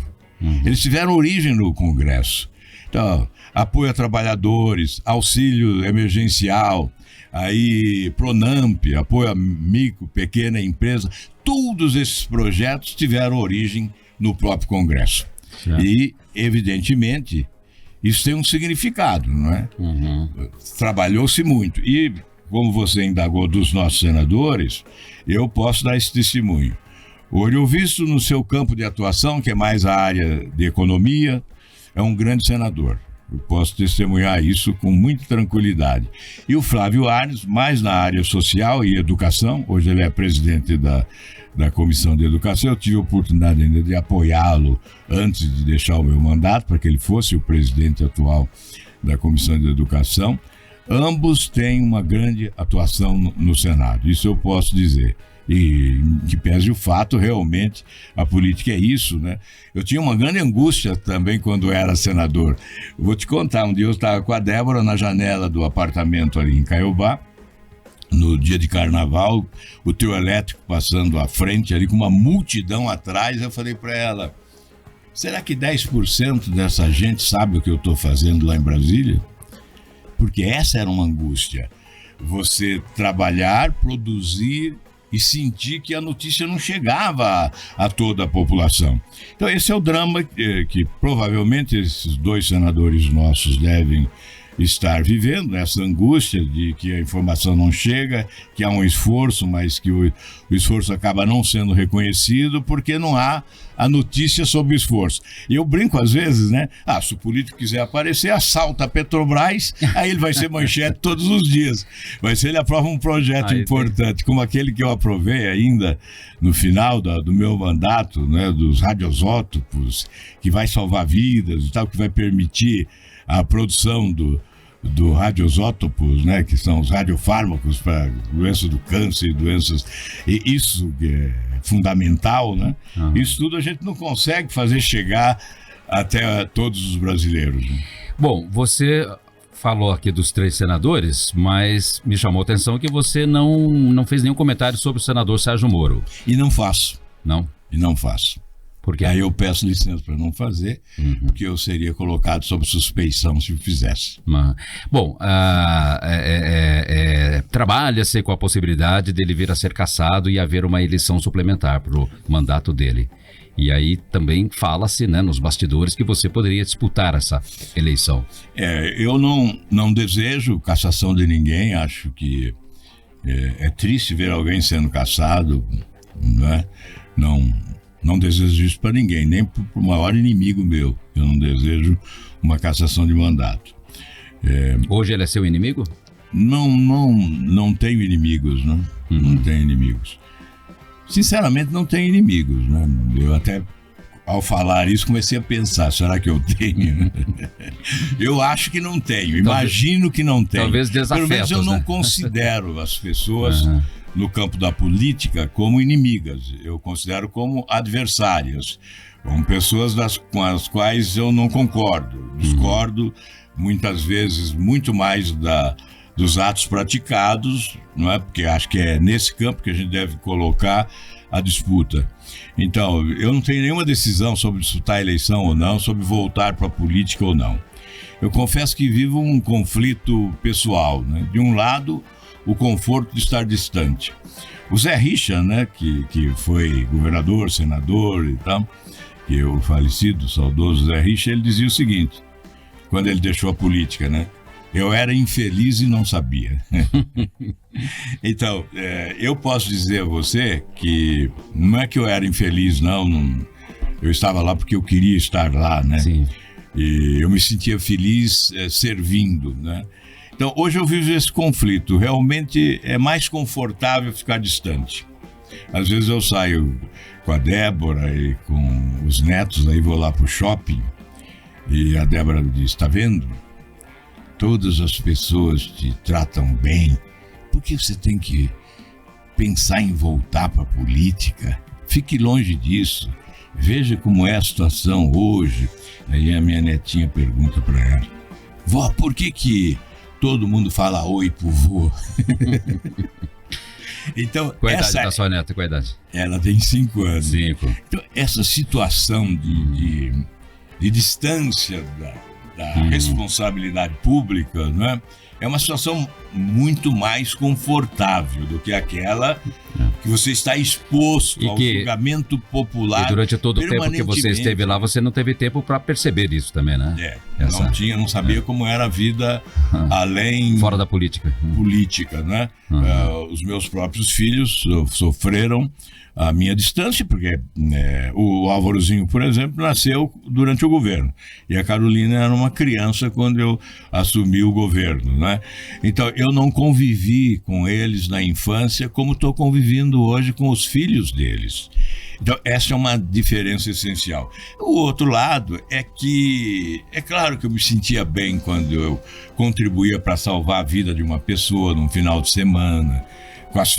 Eles tiveram origem no Congresso. Então, apoio a trabalhadores, auxílio emergencial, aí Pronamp, apoio a micro, pequena empresa, todos esses projetos tiveram origem no próprio Congresso. Certo. E, evidentemente, isso tem um significado, não é? Trabalhou-se muito. E, como você indagou dos nossos senadores, eu posso dar esse testemunho. O Ariovisto, no seu campo de atuação, que é mais a área de economia, é um grande senador. Eu posso testemunhar isso com muita tranquilidade. E o Flávio Arnes, mais na área social e educação, hoje ele é presidente da Comissão de Educação. Eu tive a oportunidade ainda de apoiá-lo antes de deixar o meu mandato, para que ele fosse o presidente atual da Comissão de Educação. Ambos têm uma grande atuação no Senado, isso eu posso dizer. E que pese o fato, realmente, a política é isso, né? Eu tinha uma grande angústia também quando era senador. Eu vou te contar, um dia eu estava com a Débora na janela do apartamento ali em Caiobá, no dia de carnaval, o trio elétrico passando à frente ali com uma multidão atrás. Eu falei para ela, será que 10% dessa gente sabe o que eu estou fazendo lá em Brasília? Porque essa era uma angústia. Você trabalhar, produzir e sentir que a notícia não chegava a toda a população. Então esse é o drama que provavelmente esses dois senadores nossos devem estar vivendo, essa angústia de que a informação não chega, que há um esforço, mas que o esforço acaba não sendo reconhecido porque não há a notícia sobre o esforço. E eu brinco às vezes, né? Se o político quiser aparecer, assalta a Petrobras, aí ele vai ser manchete todos os dias. Mas se ele aprova um projeto importante, como aquele que eu aprovei ainda no final do meu mandato, né, dos radioisótopos, que vai salvar vidas e tal, que vai permitir a produção do radioisótopos, né, que são os radiofármacos para doenças do câncer e doenças, e isso que é fundamental, né? Isso tudo a gente não consegue fazer chegar até todos os brasileiros, né? Bom, você falou aqui dos 3 senadores, mas me chamou a atenção que você não fez nenhum comentário sobre o senador Sérgio Moro. E não faço. Não? E não faço. Porque aí eu peço licença para não fazer, porque eu seria colocado sob suspeição se eu fizesse. Bom, trabalha-se com a possibilidade dele vir a ser cassado e haver uma eleição suplementar para o mandato dele. E aí também fala-se, né, nos bastidores que você poderia disputar essa eleição. Eu não desejo cassação de ninguém, acho que é triste ver alguém sendo cassado, né? Não desejo isso para ninguém, nem para o maior inimigo meu. Eu não desejo uma cassação de mandato. Hoje ele é seu inimigo? Não tenho inimigos, né? Não tenho inimigos. Sinceramente, não tenho inimigos, né? Eu até, ao falar isso, comecei a pensar, será que eu tenho? Eu acho que não tenho, imagino que não tenho. Talvez desafetos, pelo menos eu não considero as pessoas no campo da política como inimigas. Eu considero como adversárias, como pessoas com as quais eu não concordo. Discordo, muitas vezes, muito mais dos atos praticados, não é? Porque acho que é nesse campo que a gente deve colocar a disputa. Então, eu não tenho nenhuma decisão sobre disputar a eleição ou não, sobre voltar para a política ou não. Eu confesso que vivo um conflito pessoal, né? De um lado, o conforto de estar distante. O Zé Richa, né, que foi governador, senador e tal, que o falecido, saudoso Zé Richa, ele dizia o seguinte, quando ele deixou a política, né? Eu era infeliz e não sabia. Então, eu posso dizer a você que não é que eu era infeliz, não. Eu estava lá porque eu queria estar lá, né? Sim. E eu me sentia feliz servindo, né? Então, hoje eu vivo esse conflito. Realmente é mais confortável ficar distante. Às vezes eu saio com a Débora e com os netos, aí vou lá pro shopping e a Débora diz, tá vendo? Todas as pessoas te tratam bem. Por que você tem que pensar em voltar para a política? Fique longe disso. Veja como é a situação hoje. Aí a minha netinha pergunta para ela, vó, por que todo mundo fala oi pro vô? Então, qual a idade da sua neta? Qual a idade? Ela tem 5 anos. 5. Então, essa situação de distância da responsabilidade pública, né? É uma situação muito mais confortável do que aquela que você está exposto ao julgamento popular. E durante todo o tempo que você esteve lá, você não teve tempo para perceber isso também, né? Não sabia como era a vida além... Fora da política. Política, né? Os meus próprios filhos sofreram a minha distância, porque o Álvarozinho, por exemplo, nasceu durante o governo. E a Carolina era uma criança quando eu assumi o governo, né? Então, eu não convivi com eles na infância como estou convivendo hoje com os filhos deles. Então, essa é uma diferença essencial. O outro lado é que, é claro que eu me sentia bem quando eu contribuía para salvar a vida de uma pessoa num final de semana, com as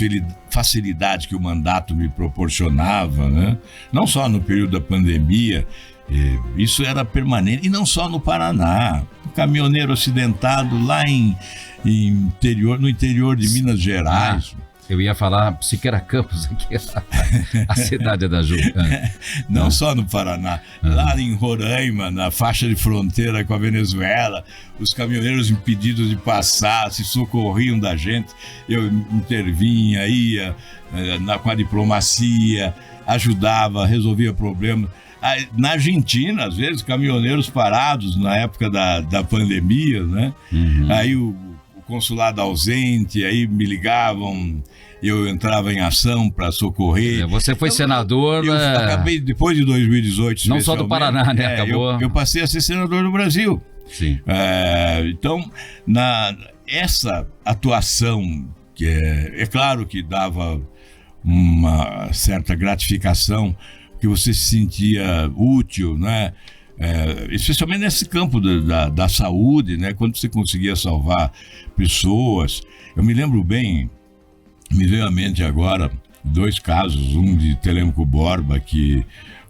facilidades que o mandato me proporcionava, né? Não só no período da pandemia, isso era permanente, e não só no Paraná. Um caminhoneiro acidentado lá no interior de Minas Gerais. Eu ia falar Siqueira Campos aqui, a cidade da Ju. Não só no Paraná, lá em Roraima, na faixa de fronteira com a Venezuela, os caminhoneiros impedidos de passar, se socorriam da gente, eu intervinha, ia com a diplomacia, ajudava, resolvia problemas. Na Argentina, às vezes, caminhoneiros parados na época da pandemia, né? Aí o consulado ausente, aí me ligavam, eu entrava em ação para socorrer. Você foi senador... Eu acabei, depois de 2018... Não só do Paraná, né? Acabou... Eu passei a ser senador do Brasil. Sim. Então, essa atuação, que é claro que dava uma certa gratificação, que você se sentia útil, né? Especialmente nesse campo da saúde, né? Quando você conseguia salvar pessoas. Eu me lembro bem, me veio à mente agora 2 casos, um de Telêmaco Borba, que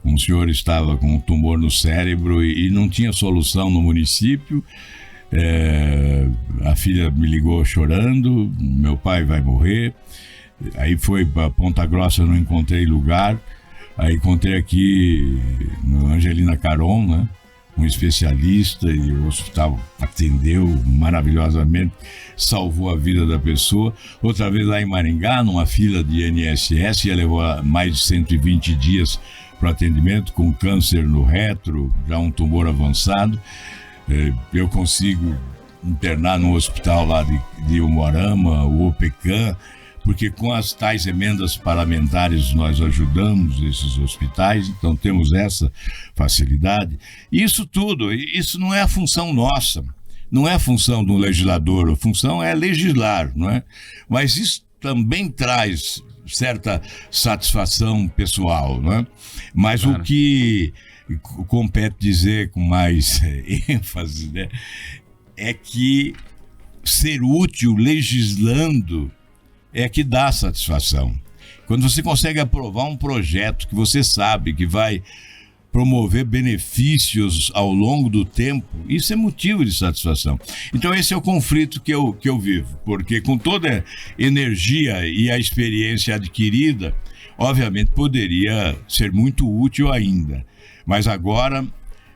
um senhor estava com um tumor no cérebro e não tinha solução no município. A filha me ligou chorando, meu pai vai morrer. Aí foi para Ponta Grossa, não encontrei lugar. Aí encontrei aqui no Angelina Caron, né? Um especialista, e o hospital atendeu maravilhosamente, salvou a vida da pessoa. Outra vez lá em Maringá, numa fila de INSS, ia levar mais de 120 dias para atendimento, com câncer no retro, já um tumor avançado. Eu consigo internar no hospital lá de Umuarama, o OPECAM, porque com as tais emendas parlamentares nós ajudamos esses hospitais, então temos essa facilidade. Isso tudo, isso não é a função nossa. não é a função do legislador, a função é legislar, não é? Mas isso também traz certa satisfação pessoal, não é? Mas claro, o que compete dizer com mais ênfase, né, é que ser útil legislando é que dá satisfação. Quando você consegue aprovar um projeto que você sabe que vai promover benefícios ao longo do tempo, isso é motivo de satisfação. Então esse é o conflito que eu vivo, porque com toda a energia e a experiência adquirida, obviamente poderia ser muito útil ainda, mas agora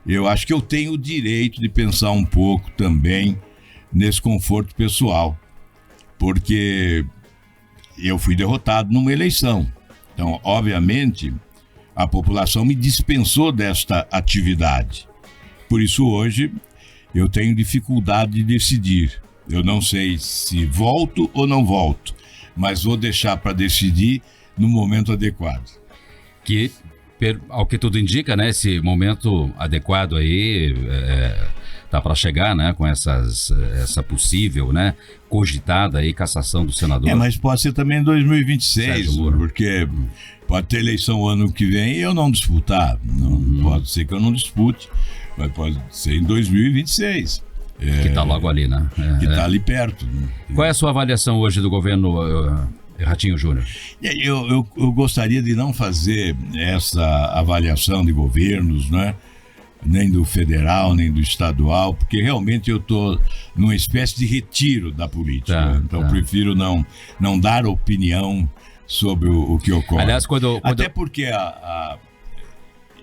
eu acho que eu tenho o direito de pensar um pouco também nesse conforto pessoal, porque eu fui derrotado numa eleição. Então, obviamente, a população me dispensou desta atividade. Por isso, hoje, eu tenho dificuldade de decidir. Eu não sei se volto ou não volto, mas vou deixar para decidir no momento adequado. Que, ao que tudo indica, né, esse momento adequado aí tá para chegar, né, com essa possível, né, cogitada aí cassação do senador. Mas pode ser também em 2026, porque pode ter eleição ano que vem e eu não disputar. Não pode ser que eu não dispute, mas pode ser em 2026. Que está logo ali, né? Que está ali perto. Né? Qual é a sua avaliação hoje do governo Ratinho Júnior? Eu gostaria de não fazer essa avaliação de governos, né? Nem do federal, nem do estadual, porque realmente eu estou numa espécie de retiro da política. Então prefiro não dar opinião sobre o que ocorre. Aliás, até porque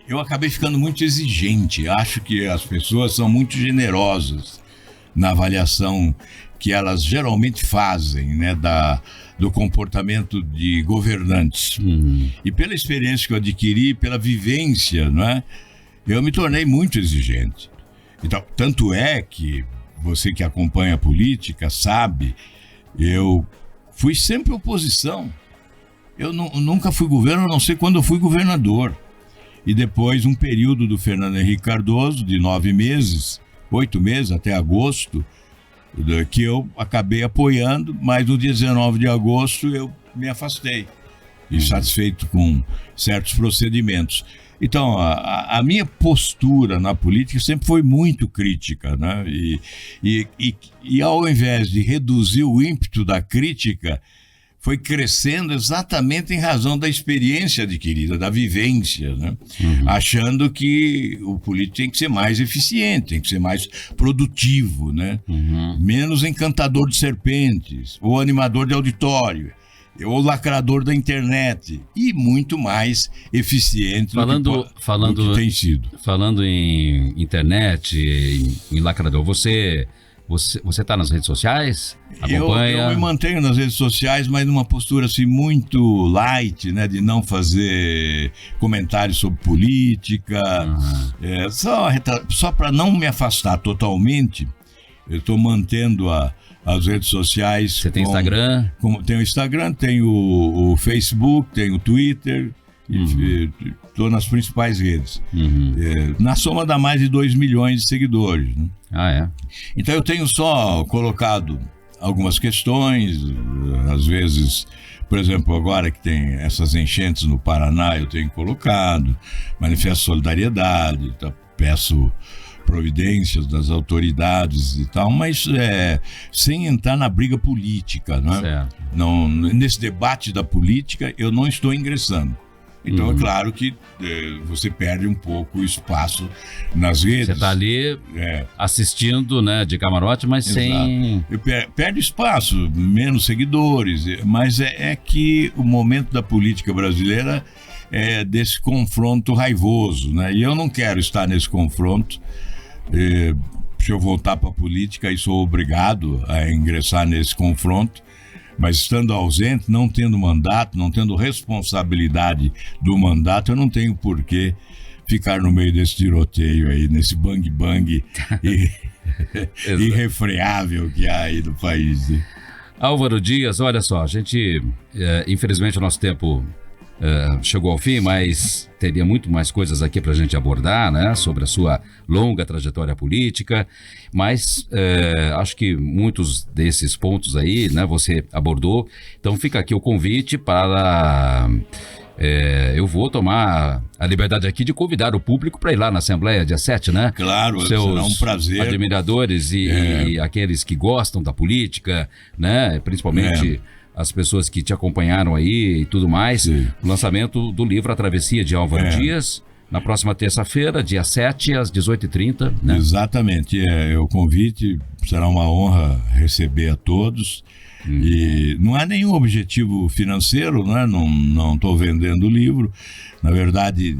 eu acabei ficando muito exigente. Acho que as pessoas são muito generosas na avaliação que elas geralmente fazem, né, do comportamento de governantes. E pela experiência que eu adquiri, pela vivência, não é? Eu me tornei muito exigente. Então, tanto é que você que acompanha a política sabe, eu fui sempre oposição. Eu nunca fui governo, a não ser quando eu fui governador. E depois um período do Fernando Henrique Cardoso, de 9 meses, 8 meses, até agosto, que eu acabei apoiando, mas no dia 19 de agosto eu me afastei, insatisfeito com certos procedimentos. Então, a minha postura na política sempre foi muito crítica, né? E ao invés de reduzir o ímpeto da crítica, foi crescendo exatamente em razão da experiência adquirida, da vivência, né? Achando que o político tem que ser mais eficiente, tem que ser mais produtivo, né? Menos encantador de serpentes, ou animador de auditório, ou lacrador da internet, e muito mais eficiente do que tem sido. Falando em internet, em lacrador, você está nas redes sociais? Acompanha? Eu me mantenho nas redes sociais, mas numa postura assim muito light, né, de não fazer comentários sobre política, só para não me afastar totalmente. Eu estou mantendo as redes sociais. Você tem Instagram? Tenho o Instagram, tenho o Facebook, tenho o Twitter. Estou nas principais redes. Na soma dá mais de 2 milhões de seguidores, né? Então eu tenho só colocado algumas questões, às vezes, por exemplo, agora que tem essas enchentes no Paraná, eu tenho colocado, manifesto solidariedade, então peço providências das autoridades e tal, mas sem entrar na briga política, né? Não, nesse debate da política eu não estou ingressando. Então é claro que você perde um pouco o espaço nas redes. Você está ali assistindo, né, de camarote, mas sem... Perde espaço, menos seguidores, mas é que o momento da política brasileira é desse confronto raivoso, né? E eu não quero estar nesse confronto. Se eu voltar para a política e sou obrigado a ingressar nesse confronto, mas estando ausente, não tendo mandato, não tendo responsabilidade do mandato, eu não tenho por que ficar no meio desse tiroteio aí, nesse bang-bang irrefreável que há aí no país. Álvaro Dias, olha só, a gente, infelizmente o nosso tempo chegou ao fim, mas teria muito mais coisas aqui para a gente abordar, né, sobre a sua longa trajetória política, mas acho que muitos desses pontos aí, né, você abordou. Então fica aqui o convite para... eu vou tomar a liberdade aqui de convidar o público para ir lá na Assembleia dia 7, né? Claro, será um prazer. Admiradores e aqueles que gostam da política, né? Principalmente as pessoas que te acompanharam aí e tudo mais. Sim. O lançamento do livro A Travessia de Álvaro Dias, na próxima terça-feira, dia 7, às 18h30. Né? Exatamente. O convite será uma honra receber a todos. E não há nenhum objetivo financeiro, né? Não estou vendendo o livro. Na verdade,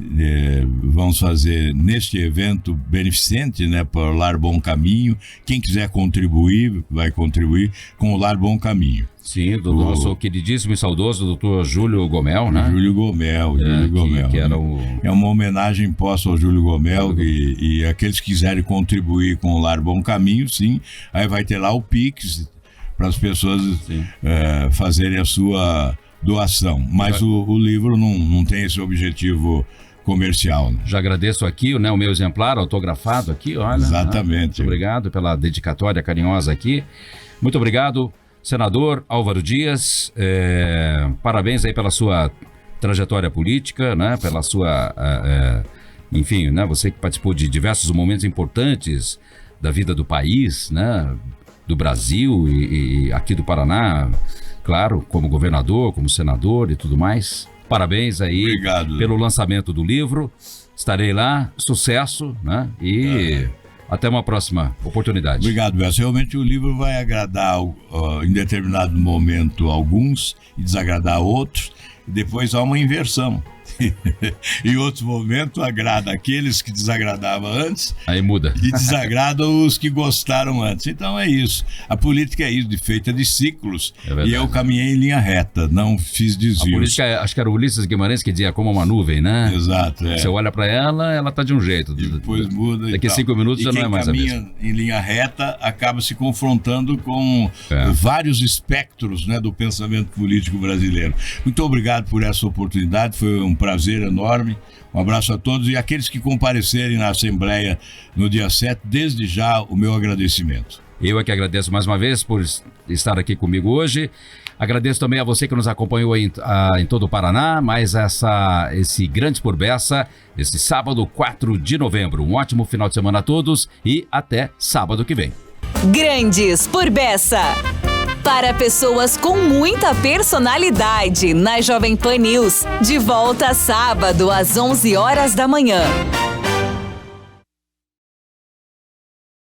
vamos fazer neste evento beneficente, né, para o Lar Bom Caminho. Quem quiser contribuir, vai contribuir com o Lar Bom Caminho. Sim, do nosso queridíssimo e saudoso doutor Júlio Gomel, né? Júlio Gomel. Que era É uma homenagem posta ao Júlio Gomel e aqueles que quiserem contribuir com o Lar Bom Caminho, sim. Aí vai ter lá o Pix para as pessoas fazerem a sua doação. Mas o livro não tem esse objetivo comercial. Né? Já agradeço aqui, né, o meu exemplar autografado aqui, olha. Exatamente. Muito obrigado pela dedicatória carinhosa aqui. Muito obrigado, senador Álvaro Dias. Parabéns aí pela sua trajetória política, né, pela sua... enfim, né, você que participou de diversos momentos importantes da vida do país, né, do Brasil e aqui do Paraná, claro, como governador, como senador e tudo mais. Parabéns aí. Obrigado. Pelo lançamento do livro. Estarei lá, sucesso, né? E até uma próxima oportunidade. Obrigado, Bessa. Realmente o livro vai agradar em determinado momento alguns e desagradar outros. E depois há uma inversão. Em outros momentos agrada aqueles que desagradavam antes. Aí muda. E desagrada os que gostaram antes. Então é isso. A política é isso, feita de ciclos. E eu caminhei em linha reta, não fiz desvios. A política, acho que era o Ulisses Guimarães que dizia como uma nuvem, né? Exato. Você olha pra ela tá de um jeito. Depois muda. Daqui a 5 minutos já não é mais a mesma. Quem caminha em linha reta acaba se confrontando com vários espectros, né, do pensamento político brasileiro. Muito obrigado por essa oportunidade. Foi um prazer enorme. Um abraço a todos e aqueles que comparecerem na Assembleia no dia 7, desde já o meu agradecimento. Eu é que agradeço mais uma vez por estar aqui comigo hoje. Agradeço também a você que nos acompanhou em todo o Paraná, mais esse Grandes por Bessa, esse sábado 4 de novembro. Um ótimo final de semana a todos e até sábado que vem. Grandes por Bessa. Para pessoas com muita personalidade, na Jovem Pan News. De volta sábado às 11 horas da manhã.